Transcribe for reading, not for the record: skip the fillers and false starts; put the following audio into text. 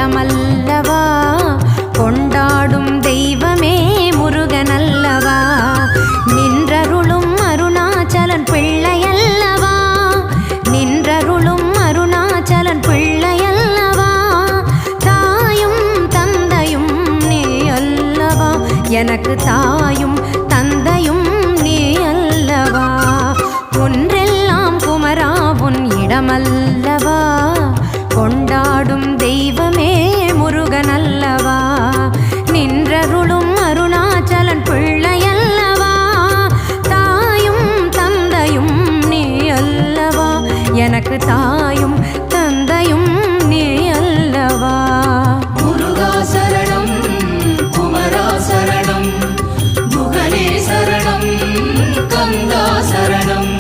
இடமல்லவா, கொண்டாடும் தெய்வமே முருகனல்லவா, நின்றருளும் அருணாச்சலன் பிள்ளையல்லவா, நின்றருளும் அருணாச்சலன் பிள்ளையல்லவா, தாயும் தந்தையும் நீ அல்லவா, எனக்கு தாயும் தந்தையும் நீ அல்லவா, ஒன்றெல்லாம் குமரா உன் இடமல்லவா, கொண்டாடும் தெய்வமே முருகனல்லவா, நின்றருளும் அருணாச்சலன் பிள்ளையல்லவா, தாயும் தந்தையும் நீ அல்லவா, எனக்கு தாயும் தந்தையும் நீ அல்லவா. முருகா சரணம், குமரா சரணம், முகனே சரணம், கந்தா சரணம்.